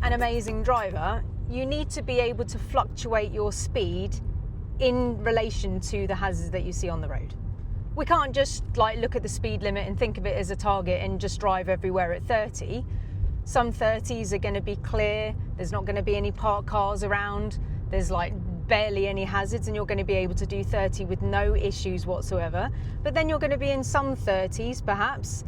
an amazing driver, you need to be able to fluctuate your speed in relation to the hazards that you see on the road. We can't just like look at the speed limit and think of it as a target and just drive everywhere at 30. Some 30s are going to be clear, there's not going to be any parked cars around, there's like barely any hazards, and you're going to be able to do 30 with no issues whatsoever. But then you're going to be in some 30s perhaps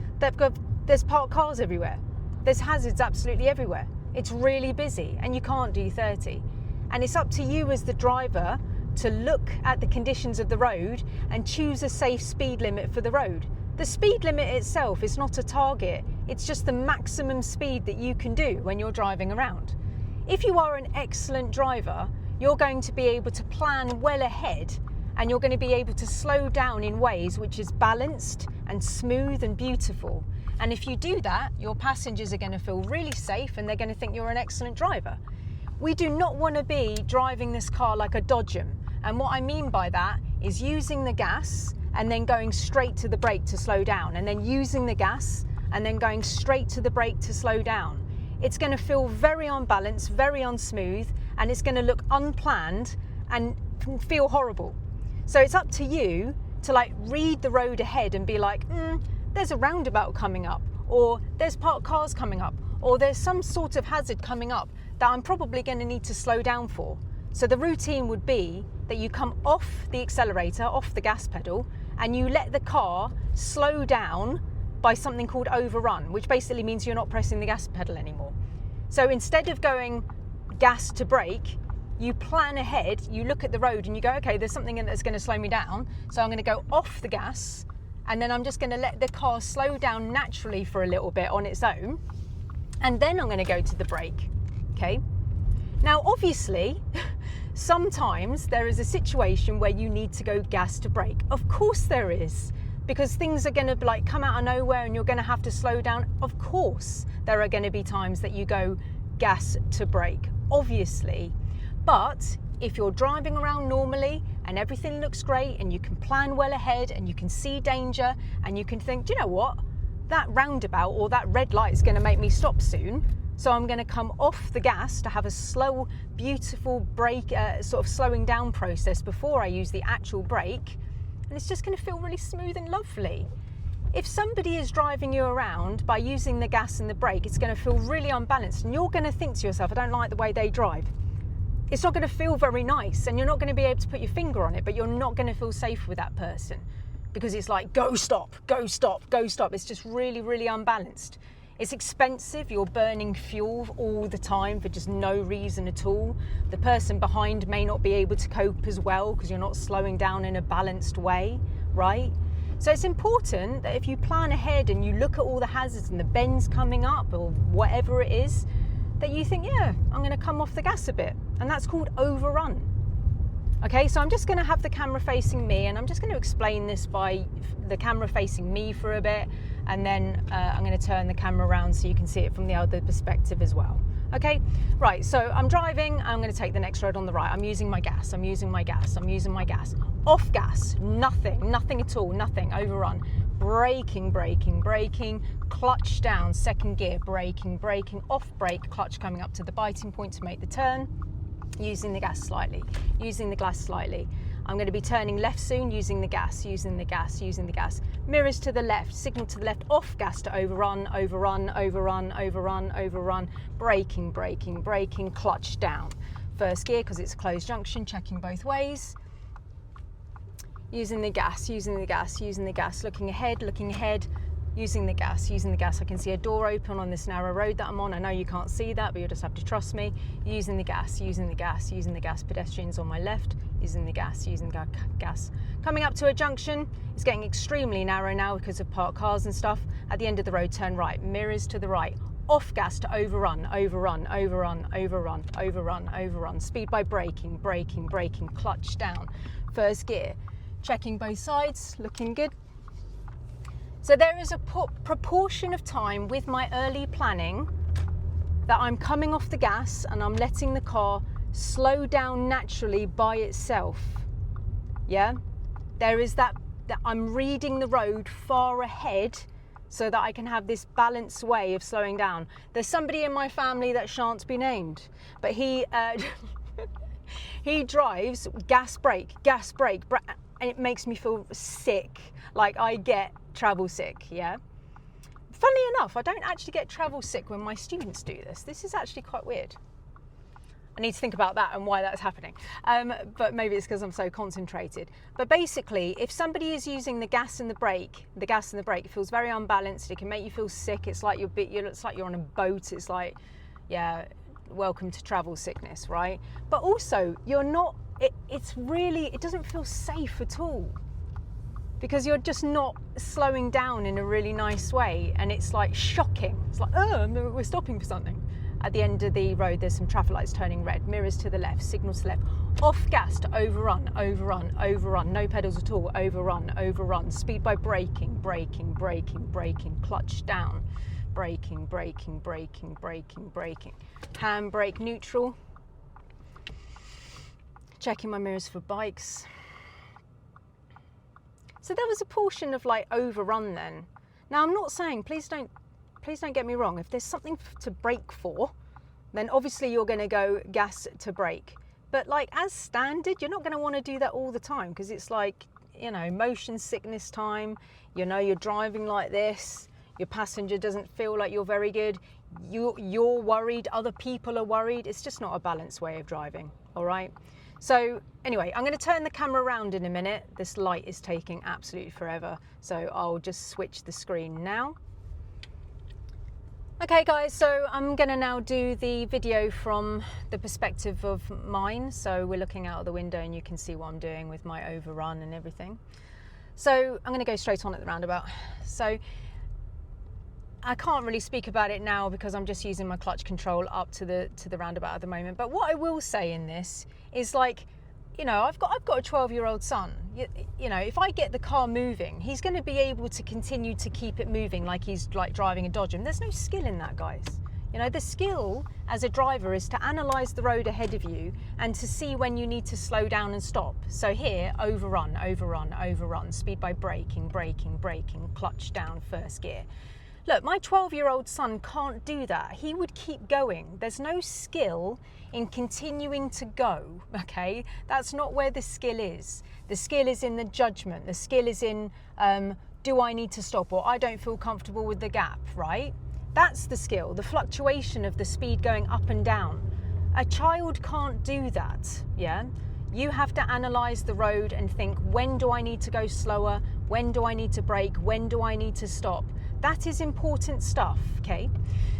there's parked cars everywhere, there's hazards absolutely everywhere, it's really busy and you can't do 30. And it's up to you as the driver to look at the conditions of the road and choose a safe speed limit for the road. The speed limit itself is not a target, it's just the maximum speed that you can do when you're driving around. If you are an excellent driver, you're going to be able to plan well ahead, and you're going to be able to slow down in ways which is balanced and smooth and beautiful. And if you do that, your passengers are going to feel really safe and they're going to think you're an excellent driver. We do not want to be driving this car like a dodgem. And what I mean by that is using the gas and then going straight to the brake to slow down, and then using the gas and then going straight to the brake to slow down. It's going to feel very unbalanced, very unsmooth, and it's going to look unplanned and feel horrible. So it's up to you to like read the road ahead and be like, there's a roundabout coming up, or there's parked cars coming up, or there's some sort of hazard coming up that I'm probably going to need to slow down for. So the routine would be that you come off the accelerator, off the gas pedal, and you let the car slow down by something called overrun, which basically means you're not pressing the gas pedal anymore. So instead of going gas to brake, you plan ahead, you look at the road and you go, okay, there's something in that's going to slow me down, so I'm going to go off the gas, and then I'm just going to let the car slow down naturally for a little bit on its own, and then I'm going to go to the brake. Okay? Now obviously, sometimes there is a situation where you need to go gas to brake. Of course there is, because things are going to like come out of nowhere and you're going to have to slow down. Of course there are going to be times that you go gas to brake, obviously. But if you're driving around normally and everything looks great and you can plan well ahead and you can see danger and you can think, do you know what, that roundabout or that red light is going to make me stop soon, so I'm going to come off the gas to have a slow, beautiful brake, sort of slowing down process before I use the actual brake, and it's just going to feel really smooth and lovely. If somebody is driving you around by using the gas and the brake, it's going to feel really unbalanced, and you're going to think to yourself, I don't like the way they drive. It's not going to feel very nice, and you're not going to be able to put your finger on it, but you're not going to feel safe with that person, because it's like, go stop, go stop, go stop. It's just really, really unbalanced. It's expensive, you're burning fuel all the time for just no reason at all. The person behind may not be able to cope as well because you're not slowing down in a balanced way, right? So it's important that if you plan ahead and you look at all the hazards and the bends coming up or whatever it is, that you think, yeah, I'm going to come off the gas a bit. And that's called overrun. Okay, so I'm just going to have the camera facing me, and I'm just going to explain this by the camera facing me for a bit, and then I'm going to turn the camera around so you can see it from the other perspective as well. Okay, right, so I'm driving, I'm going to take the next road on the right. I'm using my gas, I'm using my gas, I'm using my gas. Off gas, nothing at all, nothing, overrun. Braking, braking, braking, clutch down, second gear, braking, braking, off brake, clutch coming up to the biting point to make the turn. Using the gas slightly, using the gas slightly. I'm going to be turning left soon, using the gas, using the gas, using the gas. Mirrors to the left, signal to the left, off gas to overrun, overrun, overrun, overrun, overrun. Braking, braking, braking, clutch down. First gear because it's a closed junction, checking both ways. Using the gas, using the gas, using the gas, looking ahead, using the gas, using the gas. I can see a door open on this narrow road that I'm on. I know you can't see that, but you'll just have to trust me. Using the gas, using the gas, using the gas. Pedestrians on my left, using the gas, using the gas. Coming up to a junction, it's getting extremely narrow now because of parked cars and stuff. At the end of the road, turn right, mirrors to the right. Off gas to overrun, overrun, overrun, overrun, overrun, overrun. Speed by braking, braking, braking, clutch down. First gear, checking both sides, looking good. So there is a proportion of time with my early planning that I'm coming off the gas and I'm letting the car slow down naturally by itself. Yeah, there is that I'm reading the road far ahead so that I can have this balanced way of slowing down. There's somebody in my family that shan't be named, but he he drives gas brake, and it makes me feel sick. Like I get travel sick, yeah? Funnily enough, I don't actually get travel sick when my students do this. This is actually quite weird. I need to think about that and why that's happening. But maybe it's because I'm so concentrated. But basically, if somebody is using the gas and the brake feels very unbalanced. It can make you feel sick. It's like it's like you're on a boat. It's like, yeah, welcome to travel sickness, right? But also, you're not. It doesn't feel safe at all, because you're just not slowing down in a really nice way, and it's like shocking. It's like, oh, we're stopping for something. At the end of the road, there's some traffic lights turning red, mirrors to the left, signals to the left, off gas to overrun, no pedals at all, overrun, speed by braking, clutch down, braking, handbrake neutral, checking my mirrors for bikes. So there was a portion of like overrun then. Now I'm not saying, please don't get me wrong, if there's something to brake for, then obviously you're going to go gas to brake. But like as standard, you're not going to want to do that all the time, because it's like, you know, motion sickness time, you know, you're driving like this, your passenger doesn't feel like you're very good, you're worried, other people are worried. It's just not a balanced way of driving, all right? So anyway, I'm going to turn the camera around in a minute. This light is taking absolutely forever, so I'll just switch the screen now. Okay guys, so I'm gonna now do the video from the perspective of mine. So we're looking out of the window and you can see what I'm doing with my overrun and everything. So I'm gonna go straight on at the roundabout. So I can't really speak about it now because I'm just using my clutch control up to the roundabout at the moment. But what I will say in this is, like, you know, I've got a 12-year-old son. You know, if I get the car moving, he's going to be able to continue to keep it moving like he's like driving a Dodge. And there's no skill in that, guys. You know, the skill as a driver is to analyze the road ahead of you and to see when you need to slow down and stop. So here, overrun, speed by braking, clutch down, first gear. Look, my 12-year-old son can't do that. He would keep going. There's no skill in continuing to go, okay? That's not where the skill is. The skill is in the judgment. The skill is in, do I need to stop, or I don't feel comfortable with the gap, right? That's the skill, the fluctuation of the speed going up and down. A child can't do that, yeah? You have to analyze the road and think, when do I need to go slower? When do I need to brake? When do I need to stop? That is important stuff, okay?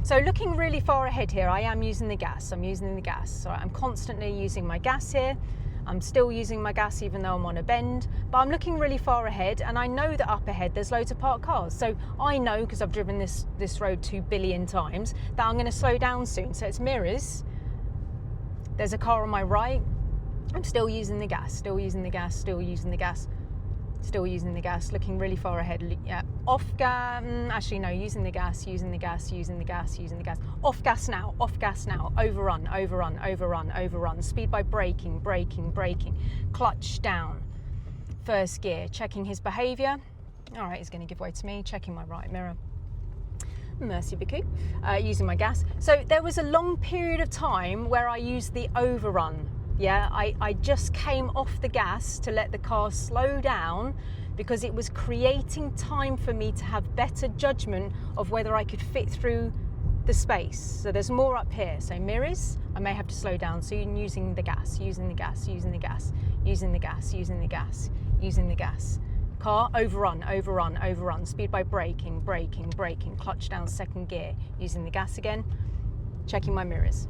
So looking really far ahead here, I am using the gas. I'm using the gas. So I'm constantly using my gas here. I'm still using my gas even though I'm on a bend, but I'm looking really far ahead, and I know that up ahead there's loads of parked cars. So I know, because I've driven this road 2 billion times, that I'm gonna slow down soon. So it's mirrors. There's a car on my right. I'm still using the gas, still using the gas, still using the gas. Still using the gas, looking really far ahead. Yeah, off gas, actually no, using the gas, off gas now, overrun, speed by braking, clutch down, first gear, checking his behaviour. All right, he's going to give way to me, checking my right mirror. Merci beaucoup. Using my gas. So there was a long period of time where I used the overrun. Yeah, I just came off the gas to let the car slow down because it was creating time for me to have better judgment of whether I could fit through the space. So there's more up here. So mirrors, I may have to slow down. So you're using the gas. Car, overrun, speed by braking, clutch down, second gear, using the gas again, checking my mirrors.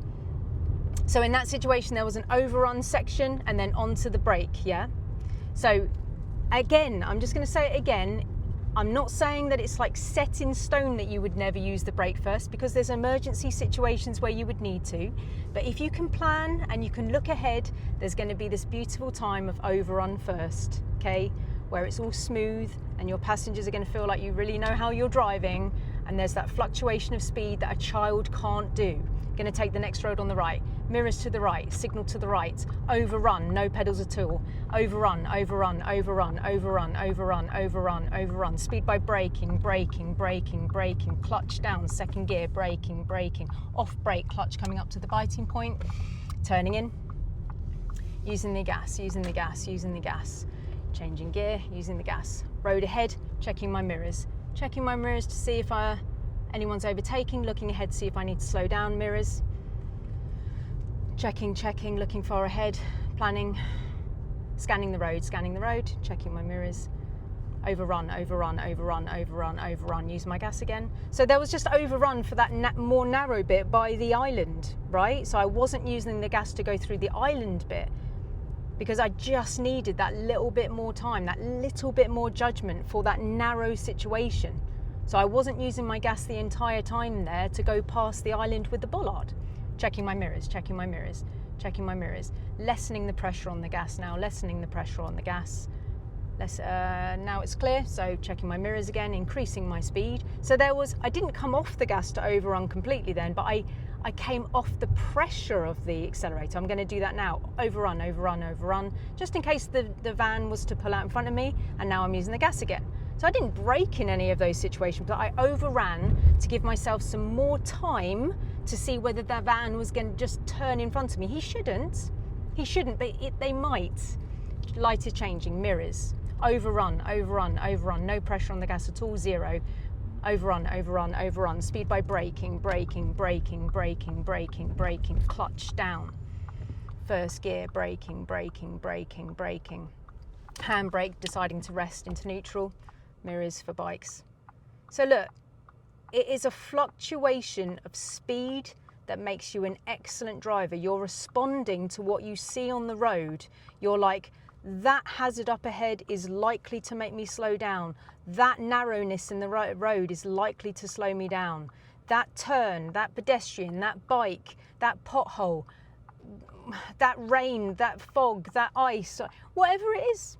So in that situation, there was an overrun section and then onto the brake, yeah? So again, I'm just gonna say it again, I'm not saying that it's like set in stone that you would never use the brake first, because there's emergency situations where you would need to. But if you can plan and you can look ahead, there's gonna be this beautiful time of overrun first, okay? Where it's all smooth and your passengers are gonna feel like you really know how you're driving, and there's that fluctuation of speed that a child can't do. Going to take the next road on the right, mirrors to the right, signal to the right, overrun, no pedals at all, overrun, overrun, overrun, overrun, overrun, overrun, overrun, speed by braking, braking, braking, braking, clutch down, second gear, braking, braking, off brake, clutch coming up to the biting point, turning in, using the gas, using the gas, using the gas, changing gear, using the gas, road ahead, checking my mirrors to see if anyone's overtaking, looking ahead, see if I need to slow down, mirrors, checking, looking far ahead, planning, scanning the road, checking my mirrors, overrun, overrun, overrun, overrun, overrun, use my gas again. So there was just overrun for that more narrow bit by the island, right? So I wasn't using the gas to go through the island bit because I just needed that little bit more time, that little bit more judgment for that narrow situation. So I wasn't using my gas the entire time there to go past the island with the bollard. Checking my mirrors, checking my mirrors, checking my mirrors. Lessening the pressure on the gas now, lessening the pressure on the gas. Now it's clear, so checking my mirrors again, increasing my speed. So I didn't come off the gas to overrun completely then, but I came off the pressure of the accelerator. I'm going to do that now. Overrun, overrun, overrun, just in case the van was to pull out in front of me, and now I'm using the gas again. So I didn't brake in any of those situations, but I overran to give myself some more time to see whether the van was going to just turn in front of me. He shouldn't, but they might. Light is changing, mirrors, overrun, overrun, overrun, no pressure on the gas at all, zero. Overrun, overrun, overrun, speed by braking, braking, braking, braking, braking, braking, clutch down. First gear, braking, braking, braking, braking. Handbrake, deciding to rest into neutral. Mirrors for bikes. So look, it is a fluctuation of speed that makes you an excellent driver. You're responding to what you see on the road. You're like, that hazard up ahead is likely to make me slow down. That narrowness in the road is likely to slow me down. That turn, that pedestrian, that bike, that pothole, that rain, that fog, that ice, whatever it is.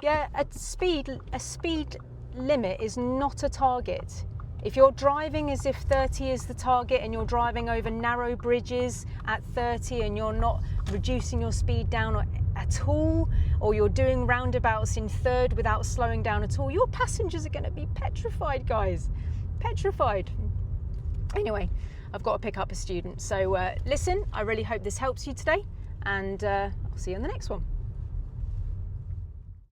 Yeah, a speed limit is not a target. If you're driving as if 30 is the target and you're driving over narrow bridges at 30 and you're not reducing your speed down at all, or you're doing roundabouts in third without slowing down at all, your passengers are going to be petrified, guys. Petrified. Anyway, I've got to pick up a student. So listen, I really hope this helps you today, and I'll see you in the next one.